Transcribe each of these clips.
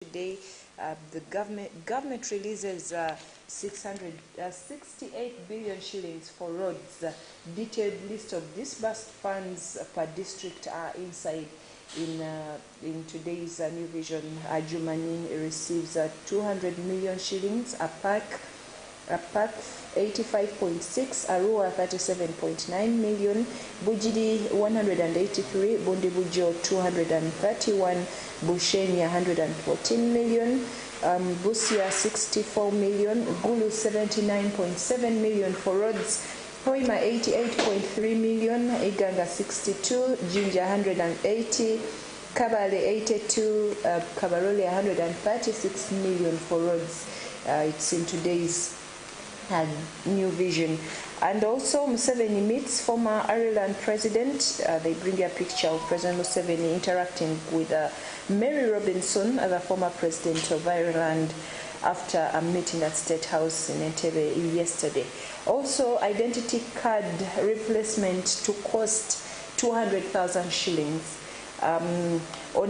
Today, the government releases 68 billion shillings for roads. Detailed list of disbursed funds per district are inside. In today's New Vision, Adjumani receives 200 million shillings, APAC 85.6, Arua 37.9 million, Bujidi 183, Bundibujo 231, Busheni 114 million, Busia 64 million, Gulu 79.7 million for roads, Hoima 88.3 million, Iganga 62, Jinja 180, Kabale 82, Kabarole 136 million for roads. It's in today's New Vision. And also Museveni meets former Ireland president. They bring a picture of President Museveni interacting with Mary Robinson, the former president of Ireland, after a meeting at State House in Entebbe yesterday. Also, identity card replacement to cost 200,000 shillings. On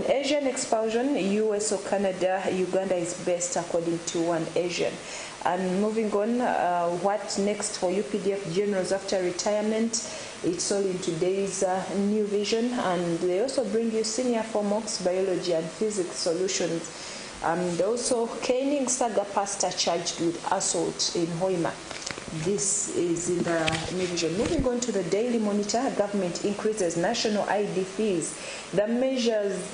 Asian expulsion, US or Canada, Uganda is best according to one Asian. And moving on, what next for UPDF generals after retirement? It's all in today's New Vision, and they also bring you senior FOMOX biology and physics solutions. And also caning saga pastor charged with assault in Hoima. This is in the New Vision. Moving on to the Daily Monitor, government increases national ID fees. The measures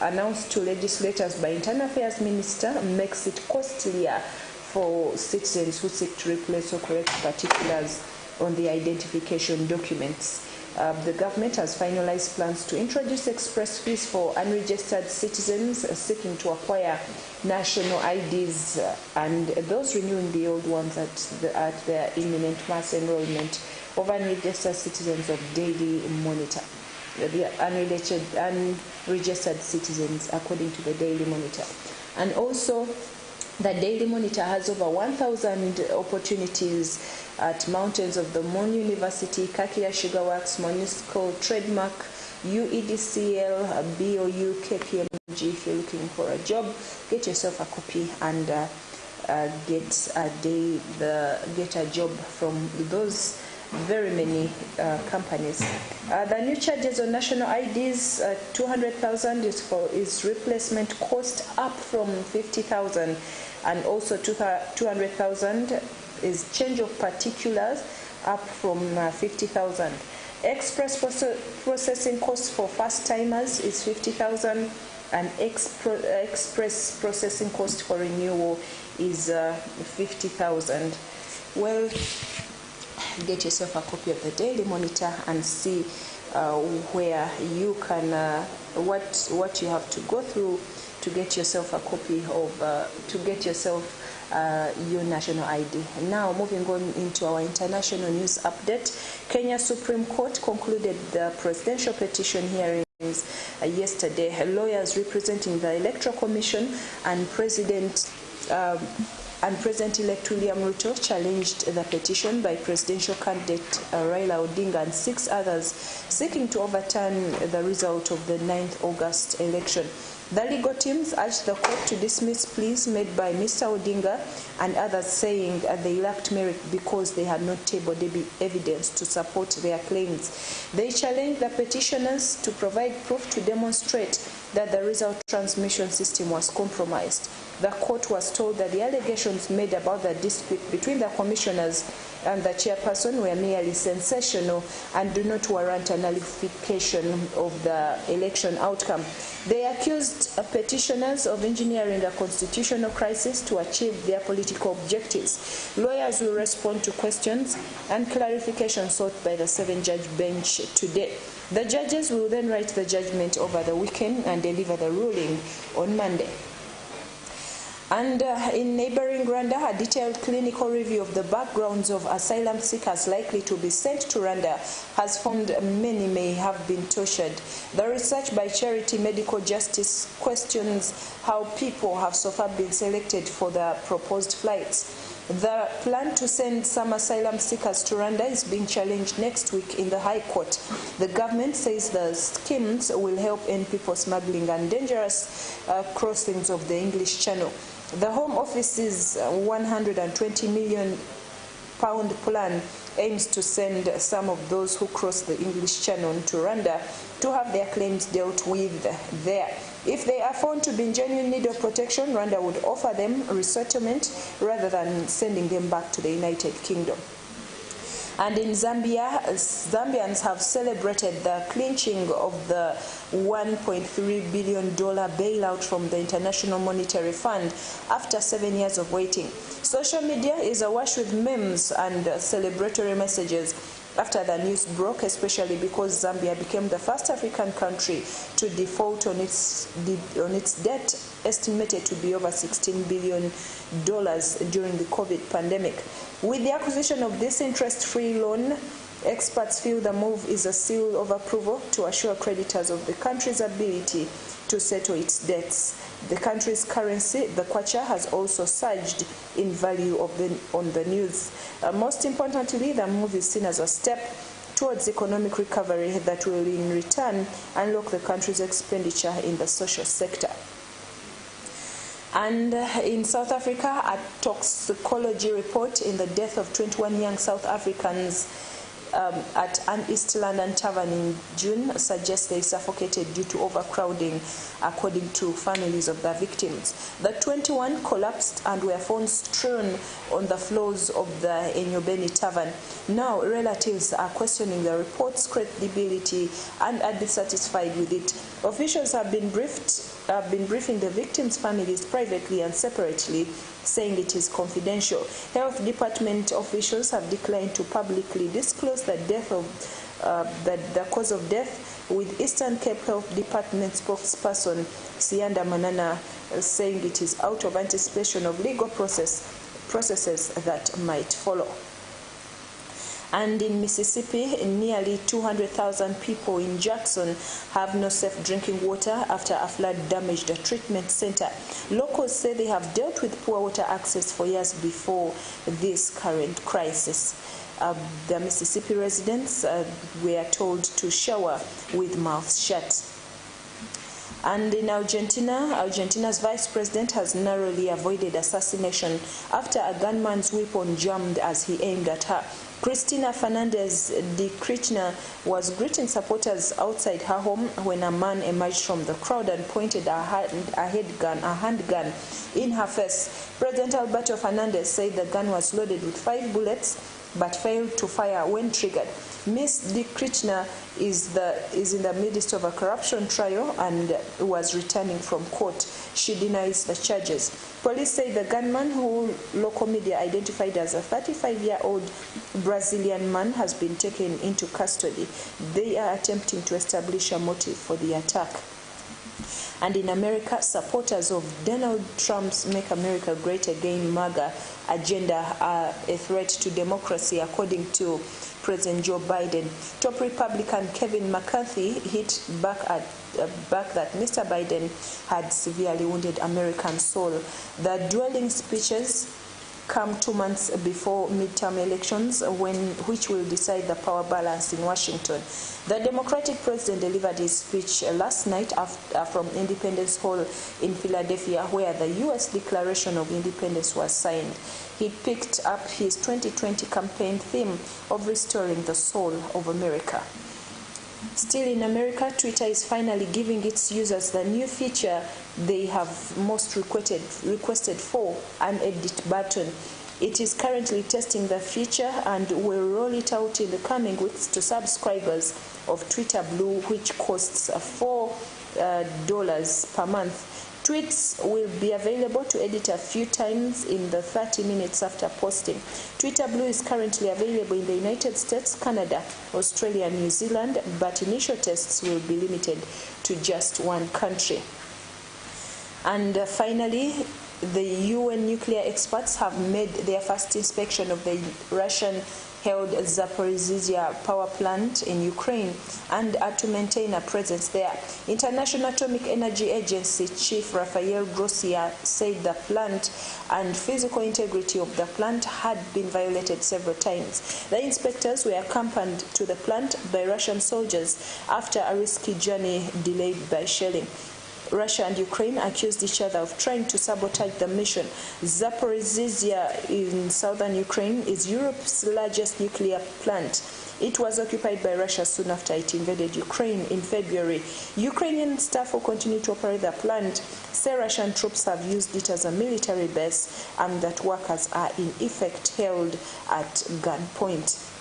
announced to legislators by Internal Affairs Minister makes it costlier for citizens who seek to replace or correct particulars on the identification documents. The government has finalized plans to introduce express fees for unregistered citizens seeking to acquire national IDs and those renewing the old ones at their imminent mass enrollment of unregistered citizens of Daily Monitor. The unregistered citizens, according to the Daily Monitor. And also, the Daily Monitor has over 1,000 opportunities at Mountains of the Moon University, Kakia Sugar Works, Monisco, Trademark, UEDCL, BOU, KPMG. If you're looking for a job, get yourself a copy and get a job from those very many companies. The new charges on national IDs, 200,000 is replacement cost, up from 50,000, and also 200,000 is change of particulars, up from 50,000. Express processing cost for first timers is 50,000, and express processing cost for renewal is 50,000. Well, get yourself a copy of the Daily Monitor and see where you can, what you have to go through to get yourself a copy of, to get yourself your national ID. Now, moving on into our international news update, Kenya Supreme Court concluded the presidential petition hearings yesterday. Lawyers representing the Electoral Commission and President-elect William Ruto challenged the petition by presidential candidate Raila Odinga and 6 others seeking to overturn the result of the 9th August election. The legal teams urged the court to dismiss pleas made by Mr. Odinga and others, saying they lacked merit because they had not tabled evidence to support their claims. They challenged the petitioners to provide proof to demonstrate that the result transmission system was compromised. The court was told that the allegations made about the dispute between the commissioners and the chairperson were merely sensational and do not warrant a nullification of the election outcome. They accused petitioners of engineering a constitutional crisis to achieve their political objectives. Lawyers will respond to questions and clarification sought by the 7-judge bench today. The judges will then write the judgment over the weekend and deliver the ruling on Monday. And in neighboring Rwanda, a detailed clinical review of the backgrounds of asylum seekers likely to be sent to Rwanda has found many may have been tortured. The research by Charity Medical Justice questions how people have so far been selected for the proposed flights. The plan to send some asylum seekers to Rwanda is being challenged next week in the High Court. The government says the schemes will help end people smuggling and dangerous crossings of the English Channel. The Home Office's £120 million plan aims to send some of those who cross the English Channel to Rwanda to have their claims dealt with there. If they are found to be in genuine need of protection, Rwanda would offer them resettlement rather than sending them back to the United Kingdom. And in Zambia, Zambians have celebrated the clinching of the $1.3 billion bailout from the International Monetary Fund after 7 years of waiting. Social media is awash with memes and celebratory messages after the news broke, especially because Zambia became the first African country to default on its debt, estimated to be over $16 billion during the COVID pandemic. With the acquisition of this interest-free loan, experts feel the move is a seal of approval to assure creditors of the country's ability to settle its debts. The country's currency, the kwacha, has also surged in value on the news. Most importantly, the move is seen as a step towards economic recovery that will in return unlock the country's expenditure in the social sector. And in South Africa, a toxicology report in the death of 21 young South Africans at an East London tavern in June suggests they suffocated due to overcrowding, according to families of the victims. The 21 collapsed and were found strewn on the floors of the Enyobeni tavern. Now, relatives are questioning the report's credibility and are dissatisfied with it. Officials have been briefing the victims' families privately and separately, saying it is confidential. Health Department officials have declined to publicly disclose the cause of death, with Eastern Cape Health Department spokesperson Sianda Manana saying it is out of anticipation of legal processes that might follow. And in Mississippi, nearly 200,000 people in Jackson have no safe drinking water after a flood damaged a treatment center. Locals say they have dealt with poor water access for years before this current crisis. The Mississippi residents were told to shower with mouths shut. And in Argentina, Argentina's vice president has narrowly avoided assassination after a gunman's weapon jammed as he aimed at her. Cristina Fernandez de Kirchner was greeting supporters outside her home when a man emerged from the crowd and pointed a handgun in her face. President Alberto Fernandez said the gun was loaded with 5 bullets but failed to fire when triggered. Ms. de Kirchner is in the midst of a corruption trial and was returning from court. She denies the charges. Police say the gunman, who local media identified as a 35-year-old Brazilian man, has been taken into custody. They are attempting to establish a motive for the attack. And in America, supporters of Donald Trump's Make America Great Again MAGA agenda are a threat to democracy, according to President Joe Biden. Top Republican Kevin McCarthy hit back that Mr. Biden had severely wounded American soul. The dueling speeches come 2 months before midterm elections, which will decide the power balance in Washington. The Democratic president delivered his speech last night from Independence Hall in Philadelphia, where the U.S. Declaration of Independence was signed. He picked up his 2020 campaign theme of restoring the soul of America. Still in America, Twitter is finally giving its users the new feature they have most requested for, an edit button. It is currently testing the feature and will roll it out in the coming weeks to subscribers of Twitter Blue, which costs $4 per month. Tweets will be available to edit a few times in the 30 minutes after posting. Twitter Blue is currently available in the United States, Canada, Australia, and New Zealand, but initial tests will be limited to just one country. And finally, the UN nuclear experts have made their first inspection of the Russian held Zaporizhzhia power plant in Ukraine and are to maintain a presence there. International Atomic Energy Agency Chief Rafael Grossi said the plant and physical integrity of the plant had been violated several times. The inspectors were accompanied to the plant by Russian soldiers after a risky journey delayed by shelling. Russia and Ukraine accused each other of trying to sabotage the mission. Zaporizhzhia in southern Ukraine is Europe's largest nuclear plant. It was occupied by Russia soon after it invaded Ukraine in February. Ukrainian staff will continue to operate the plant, say Russian troops have used it as a military base and that workers are in effect held at gunpoint.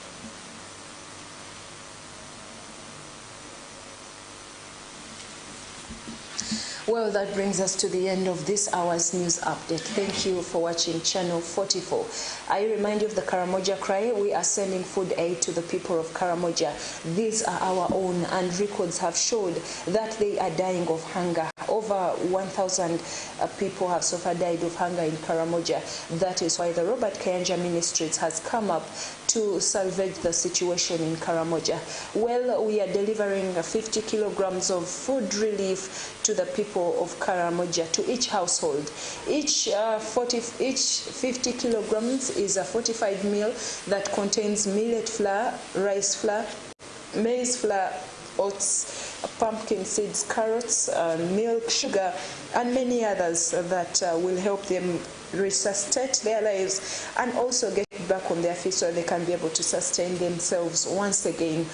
Well, that brings us to the end of this hour's news update. Thank you for watching Channel 44. I remind you of the Karamoja cry. We are sending food aid to the people of Karamoja. These are our own, and records have showed that they are dying of hunger. Over 1,000 people have so far died of hunger in Karamoja. That is why the Robert Kayanja Ministries has come up to salvage the situation in Karamoja. Well, we are delivering 50 kilograms of food relief to the people of Karamoja, to each household. Each 50 kilograms is a 45 meal that contains millet flour, rice flour, maize flour, oats, pumpkin seeds, carrots, milk, sugar, and many others that will help them resuscitate their lives and also get back on their feet so they can be able to sustain themselves once again.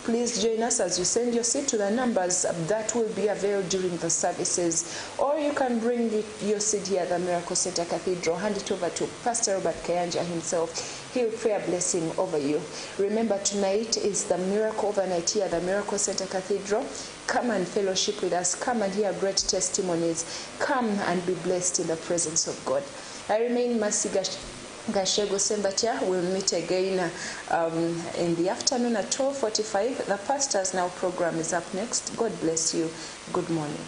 Please join us as you send your seed to the numbers that will be available during the services, or you can bring your seed here at the Miracle Center Cathedral, hand it over to Pastor Robert Kayanja himself. He will pray a blessing over you. Remember, tonight is the Miracle Overnight here at the Miracle Center Cathedral. Come and fellowship with us. Come and hear great testimonies. Come and be blessed in the presence of God. I remain Mercy Gashego Sembatia. We'll meet again in the afternoon at 12:45. The Pastors Now program is up next. God bless you. Good morning.